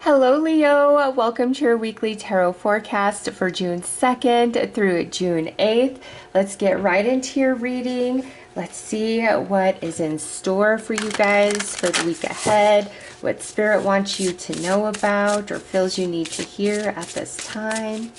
Hello, Leo. Welcome to your weekly tarot forecast for June 2nd through June 8th. Let's get right into your reading. Let's see what is in store for you guys for the week ahead, what Spirit wants you to know about or feels you need to hear at this time.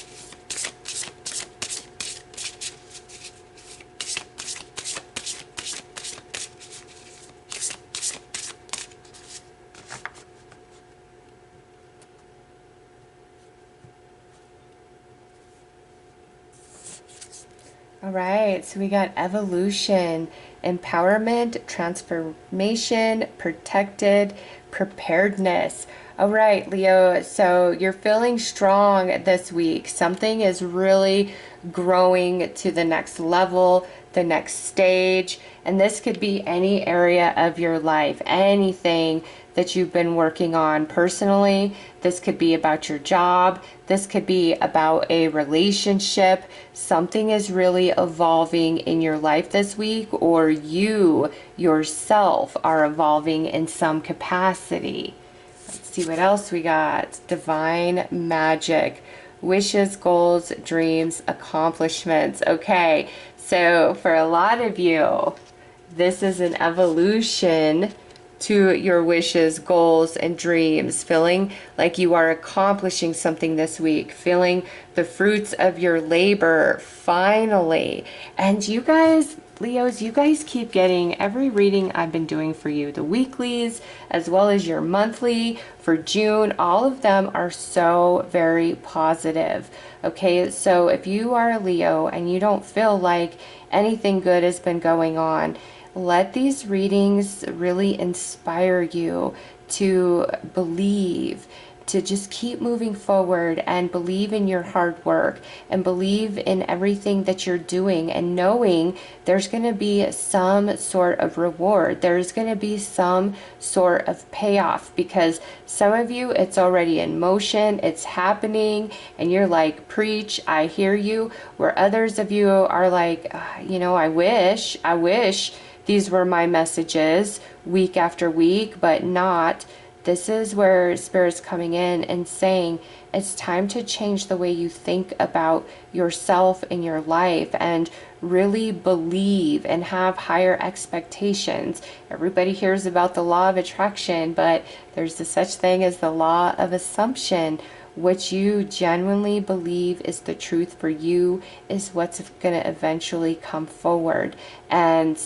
All right, so we got evolution, empowerment, transformation, protected, preparedness. All right, Leo, so you're feeling strong this week. Something is really growing to the next level, the next stage, and this could be any area of your life, anything that you've been working on personally. This could be about your job. This could be about a relationship. Something is really evolving in your life this week, or you yourself are evolving in some capacity. Let's see what else we got. Divine magic. Wishes, goals, dreams, accomplishments. Okay, so for a lot of you, this is an evolution to your wishes, goals, and dreams, feeling like you are accomplishing something this week, feeling the fruits of your labor finally. And you guys, Leos, you guys keep getting every reading I've been doing for you, the weeklies as well as your monthly for June. All of them are so very positive. Okay, so if you are a Leo and you don't feel like anything good has been going on, let these readings really inspire you to believe, to just keep moving forward and believe in your hard work and believe in everything that you're doing, and knowing there's going to be some sort of reward. There's going to be some sort of payoff, because some of you, it's already in motion, it's happening, and you're like, preach, I hear you. Where others of you are like, I wish these were my messages week after week, but not. This is where Spirit's coming in and saying it's time to change the way you think about yourself and your life, and really believe and have higher expectations. Everybody hears about the law of attraction, but there's a such thing as the law of assumption. What you genuinely believe is the truth for you is what's going to eventually come forward. And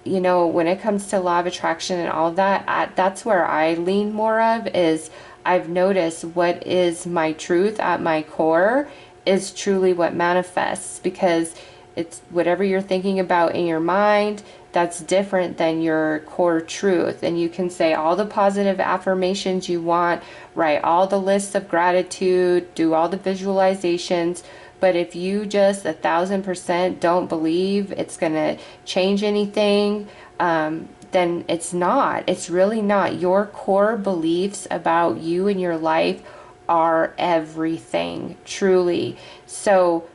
when it comes to law of attraction and all of that, that's where I lean more of, is I've noticed what is my truth at my core is truly what manifests, because it's whatever you're thinking about in your mind, that's different than your core truth. And you can say all the positive affirmations you want, write all the lists of gratitude, do all the visualizations, but if you just 1,000% don't believe it's going to change anything, then it's not. It's really not. Your core beliefs about you and your life are everything, truly. So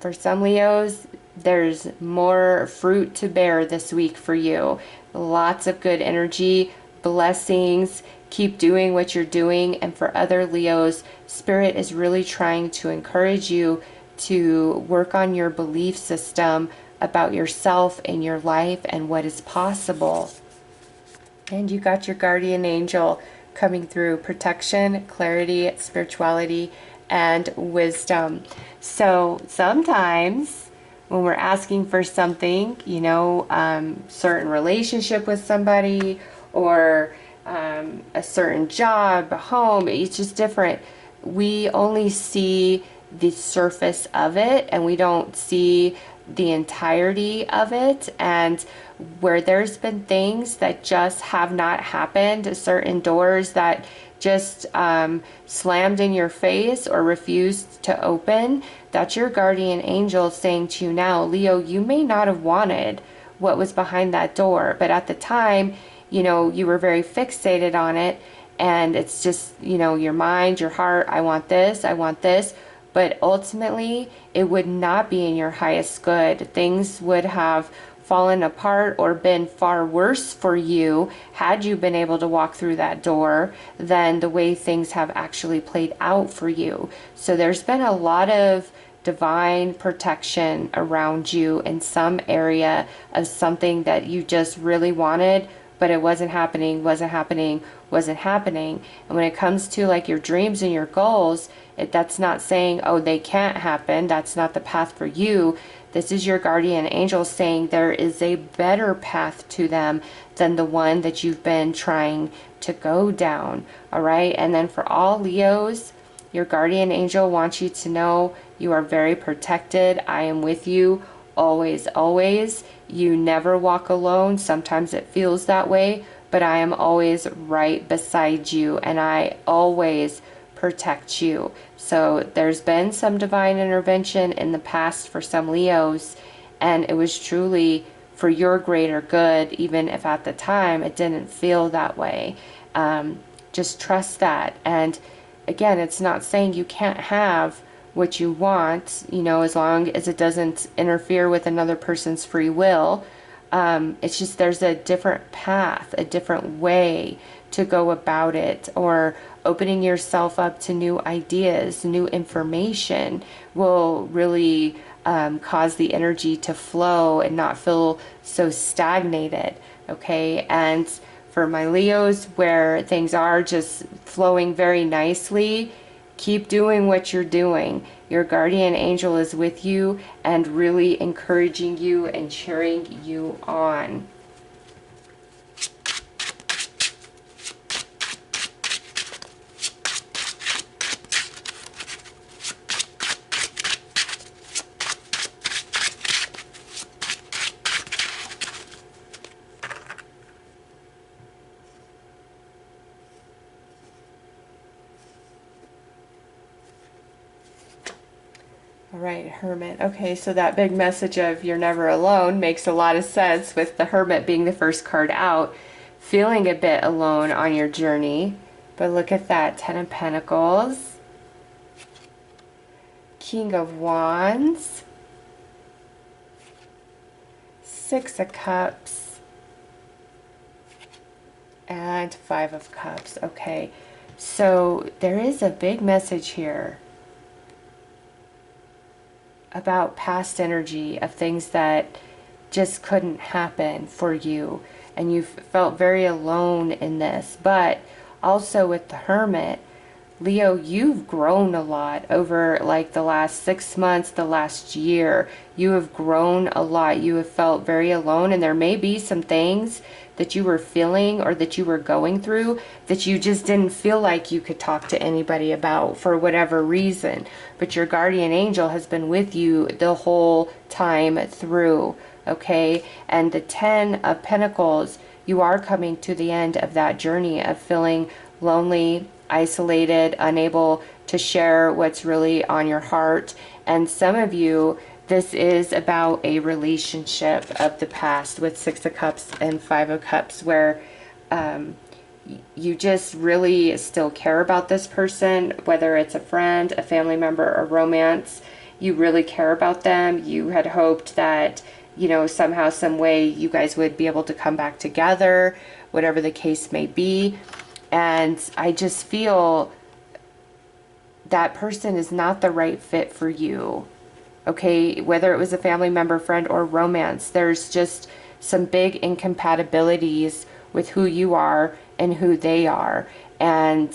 for some Leos, there's more fruit to bear this week for you. Lots of good energy, blessings. Keep doing what you're doing. And for other Leos, Spirit is really trying to encourage you to work on your belief system about yourself and your life and what is possible. And you got your guardian angel coming through: protection, clarity, spirituality, and wisdom. So sometimes when we're asking for something, certain relationship with somebody, or a certain job, a home, it's just different. We only see the surface of it, and we don't see the entirety of it. And where there's been things that just have not happened, certain doors that just slammed in your face or refused to open, that's your guardian angel saying to you now, Leo, you may not have wanted what was behind that door, but at the time, you were very fixated on it, and it's just, your mind, your heart, I want this, but ultimately it would not be in your highest good. Things would have fallen apart or been far worse for you had you been able to walk through that door than the way things have actually played out for you. So there's been a lot of divine protection around you in some area of something that you just really wanted, but it wasn't happening, wasn't happening, wasn't happening. And when it comes to like your dreams and your goals, that's not saying, oh, they can't happen. That's not the path for you. This is your guardian angel saying there is a better path to them than the one that you've been trying to go down. All right. And then for all Leos, your guardian angel wants you to know you are very protected. I am with you always, always. You never walk alone. Sometimes it feels that way, but I am always right beside you and I always protect you. So there's been some divine intervention in the past for some Leos, and it was truly for your greater good, even if at the time it didn't feel that way. Just trust that. And again, it's not saying you can't have what you want, you know, as long as it doesn't interfere with another person's free will. It's just there's a different path, a different way to go about it, or opening yourself up to new ideas, new information will really cause the energy to flow and not feel so stagnated. Okay. And for my Leos, where things are just flowing very nicely, keep doing what you're doing. Your guardian angel is with you and really encouraging you and cheering you on. All right, Hermit. Okay, so that big message of you're never alone makes a lot of sense with the Hermit being the first card out. Feeling a bit alone on your journey. But look at that, 10 of Pentacles. King of Wands. 6 of Cups. And 5 of Cups. Okay, so there is a big message here about past energy of things that just couldn't happen for you, and you felt very alone in this. But also with the Hermit, Leo, you've grown a lot over like the last 6 months, the last year. You have grown a lot. You have felt very alone, and there may be some things that you were feeling or that you were going through that you just didn't feel like you could talk to anybody about for whatever reason. But your guardian angel has been with you the whole time through, okay? And the 10 of Pentacles, you are coming to the end of that journey of feeling lonely, isolated, unable to share what's really on your heart. And some of you, this is about a relationship of the past with 6 of Cups and 5 of Cups, where you just really still care about this person, whether it's a friend, a family member, or romance. You really care about them. You had hoped that, you know, somehow, some way you guys would be able to come back together, whatever the case may be. And I just feel that person is not the right fit for you. Okay, whether it was a family member, friend, or romance, there's just some big incompatibilities with who you are and who they are. And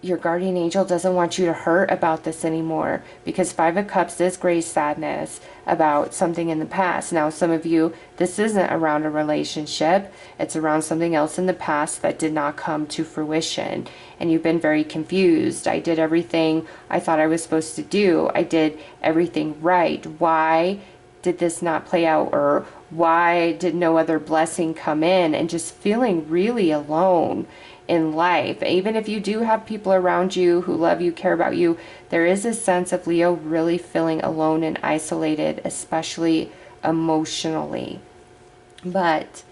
your guardian angel doesn't want you to hurt about this anymore, because 5 of Cups is great sadness about something in the past. Now, some of you, this isn't around a relationship. It's around something else in the past that did not come to fruition. And you've been very confused. I did everything I thought I was supposed to do. I did everything right. Why did this not play out? Or why did no other blessing come in? And just feeling really alone in life. Even if you do have people around you who love you, care about you, there is a sense of Leo really feeling alone and isolated, especially emotionally. But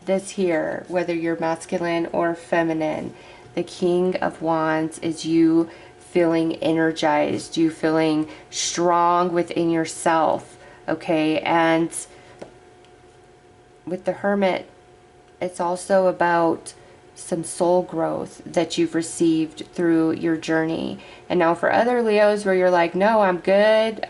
this here, whether you're masculine or feminine, the King of Wands is you feeling energized, you feeling strong within yourself, okay? And with the Hermit, it's also about some soul growth that you've received through your journey. And now for other Leos where you're like, no, I'm good,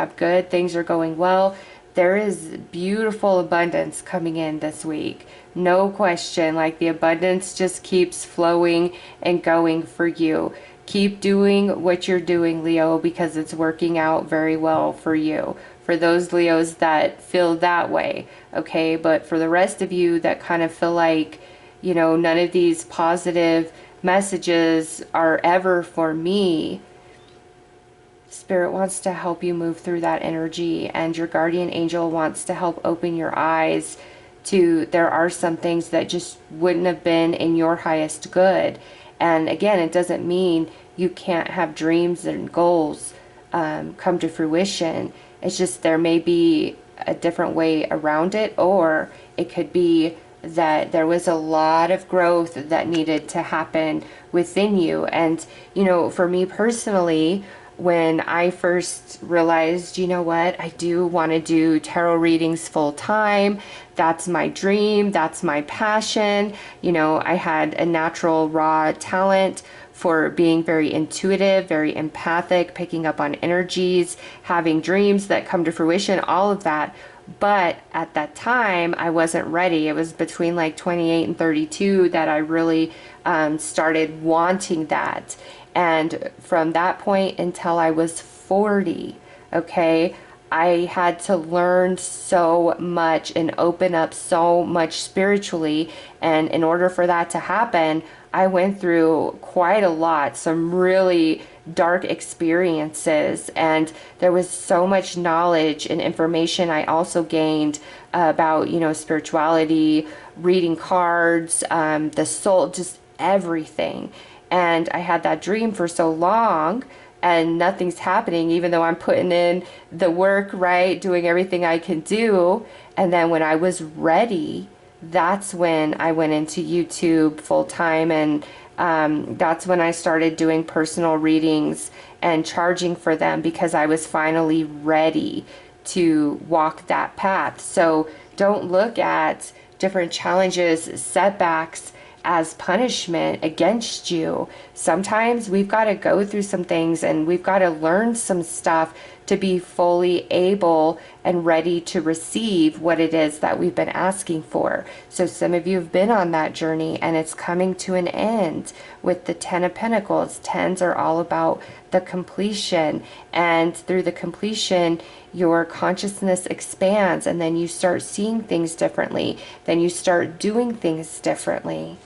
things are going well, there is beautiful abundance coming in this week. No question, like the abundance just keeps flowing and going for you. Keep doing what you're doing, Leo, because it's working out very well for you. For those Leos that feel that way, okay? But for the rest of you that kind of feel like, none of these positive messages are ever for me, Spirit wants to help you move through that energy, and your guardian angel wants to help open your eyes to there are some things that just wouldn't have been in your highest good. And again, it doesn't mean you can't have dreams and goals come to fruition. It's just there may be a different way around it, or it could be that there was a lot of growth that needed to happen within you. And, for me personally, when I first realized, I do want to do tarot readings full time. That's my dream. That's my passion. I had a natural raw talent for being very intuitive, very empathic, picking up on energies, having dreams that come to fruition, all of that. But at that time, I wasn't ready. It was between like 28 and 32 that I really started wanting that. And from that point until I was 40, okay, I had to learn so much and open up so much spiritually. And in order for that to happen, I went through quite a lot, some really dark experiences, and there was so much knowledge and information I also gained about, spirituality, reading cards, the soul, just everything. And I had that dream for so long, and nothing's happening, even though I'm putting in the work, right, doing everything I can do. And then when I was ready, that's when I went into YouTube full time, and that's when I started doing personal readings and charging for them, because I was finally ready to walk that path. So don't look at different challenges, setbacks as punishment against you. Sometimes we've got to go through some things, and we've got to learn some stuff to be fully able and ready to receive what it is that we've been asking for. So some of you have been on that journey, and it's coming to an end with the Ten of Pentacles. Tens are all about the completion, and through the completion, your consciousness expands, and then you start seeing things differently. Then you start doing things differently.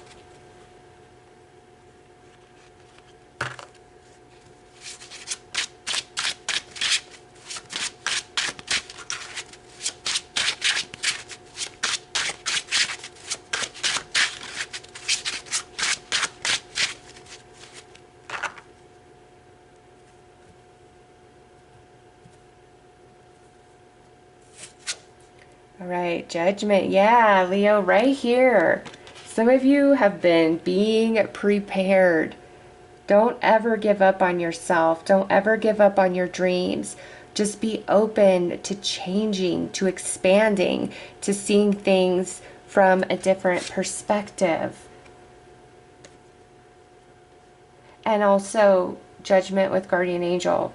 All right, Judgment. Yeah, Leo, right here. Some of you have been being prepared. Don't ever give up on yourself. Don't ever give up on your dreams. Just be open to changing, to expanding, to seeing things from a different perspective. And also, Judgment with Guardian Angel.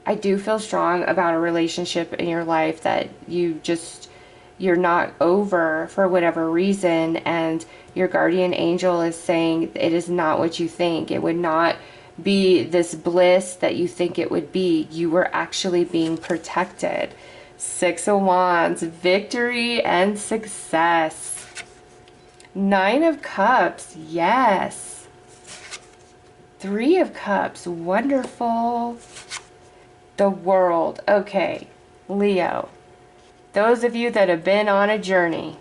I do feel strong about a relationship in your life that you're not over for whatever reason, and your guardian angel is saying it is not what you think. It would not be this bliss that you think it would be. You were actually being protected. Six of Wands, victory and success. Nine of Cups, yes. Three of Cups, wonderful. The World, okay. Leo, those of you that have been on a journey,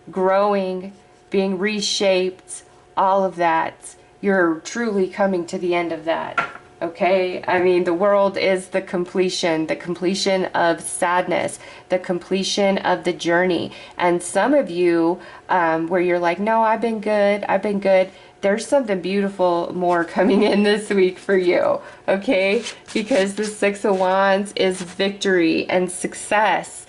growing, being reshaped, all of that, you're truly coming to the end of that, okay? I mean, the World is the completion of sadness, the completion of the journey. And some of you, where you're like, no, I've been good, there's something beautiful more coming in this week for you, okay? Because the Six of Wands is victory and success.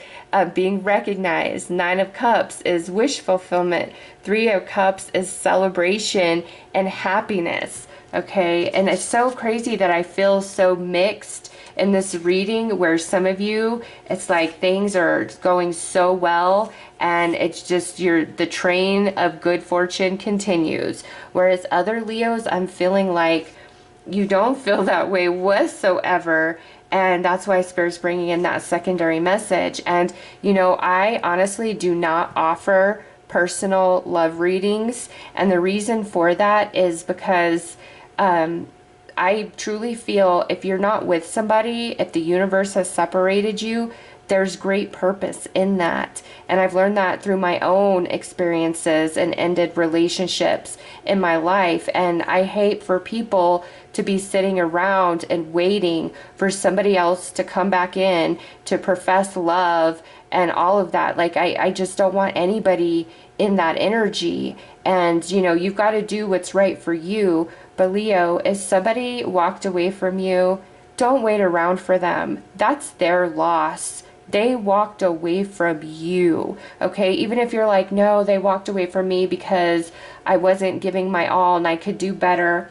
being recognized. Nine of Cups is wish fulfillment. Three of Cups is celebration and happiness. Okay, and it's so crazy that I feel so mixed in this reading, where some of you, it's like things are going so well and it's just the train of good fortune continues, whereas other Leos, I'm feeling like you don't feel that way whatsoever. And that's why Spirit's bringing in that secondary message. And I honestly do not offer personal love readings, and the reason for that is because I truly feel if you're not with somebody, if the universe has separated you, there's great purpose in that. And I've learned that through my own experiences and ended relationships in my life. And I hate for people to be sitting around and waiting for somebody else to come back in to profess love and all of that. Like, I just don't want anybody in that energy. And, you've got to do what's right for you. But Leo, if somebody walked away from you, don't wait around for them. That's their loss. They walked away from you, okay? Even if you're like, no, they walked away from me because I wasn't giving my all and I could do better.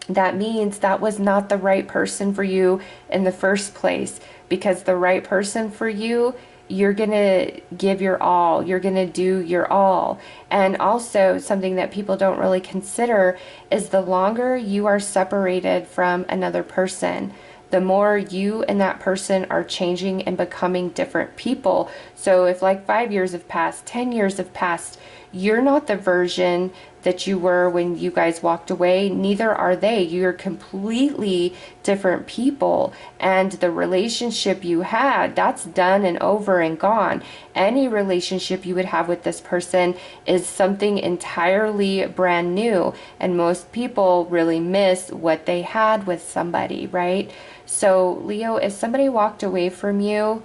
That means that was not the right person for you in the first place, because the right person for you, you're going to give your all. You're going to do your all. And also, something that people don't really consider is the longer you are separated from another person, the more you and that person are changing and becoming different people. So if like 5 years have passed, 10 years have passed, you're not the version that you were when you guys walked away. Neither are they. You're completely different people. And the relationship you had, that's done and over and gone. Any relationship you would have with this person is something entirely brand new. And most people really miss what they had with somebody, right? So Leo, if somebody walked away from you,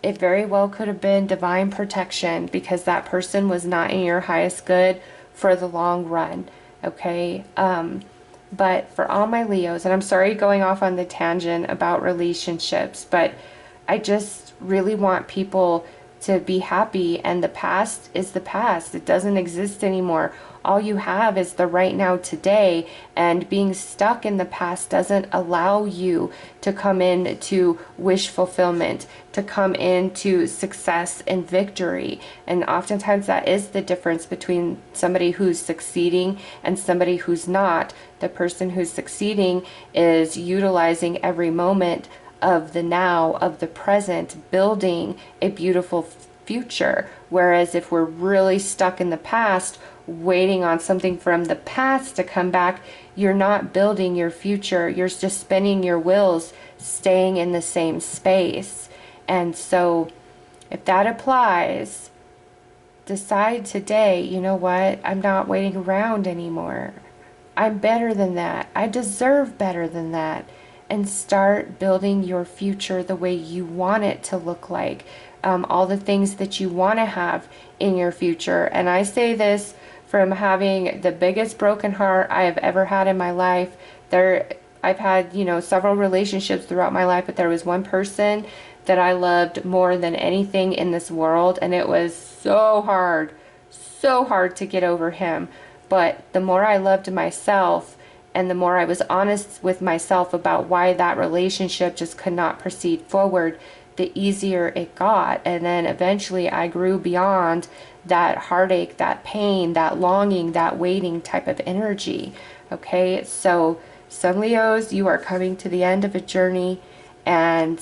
it very well could have been divine protection, because that person was not in your highest good for the long run, okay? But for all my Leos, and I'm sorry going off on the tangent about relationships, but I just really want people to be happy, and the past is the past. It doesn't exist anymore. All you have is the right now today, and being stuck in the past doesn't allow you to come into wish fulfillment, to come into success and victory. And oftentimes that is the difference between somebody who's succeeding and somebody who's not. The person who's succeeding is utilizing every moment of the now, of the present, building a beautiful future. Whereas if we're really stuck in the past, waiting on something from the past to come back, you're not building your future. You're just spinning your wheels, staying in the same space. And so if that applies, decide today, you know what? I'm not waiting around anymore. I'm better than that. I deserve better than that. And start building your future the way you want it to look like. All the things that you want to have in your future. And I say this from having the biggest broken heart I have ever had in my life. I've had, several relationships throughout my life, but there was one person that I loved more than anything in this world, and it was so hard to get over him. But the more I loved myself, and the more I was honest with myself about why that relationship just could not proceed forward, the easier it got. And then eventually I grew beyond that heartache, that pain, that longing, that waiting type of energy. Okay, so some Leos, you are coming to the end of a journey, and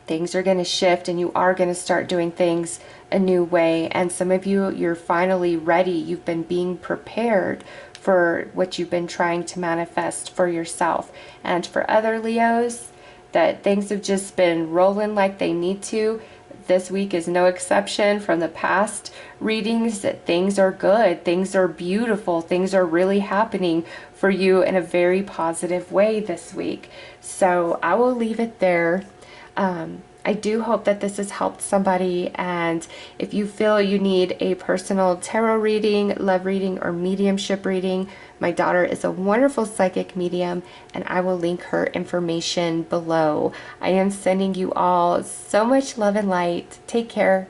things are going to shift, and you are going to start doing things a new way. And some of you, you're finally ready. You've been being prepared for what you've been trying to manifest for yourself. And for other Leos, that things have just been rolling like they need to. This week is no exception from the past readings. That things are good, things are beautiful, things are really happening for you in a very positive way this week. So I will leave it there. I do hope that this has helped somebody. And if you feel you need a personal tarot reading, love reading, or mediumship reading, my daughter is a wonderful psychic medium, and I will link her information below. I am sending you all so much love and light. Take care.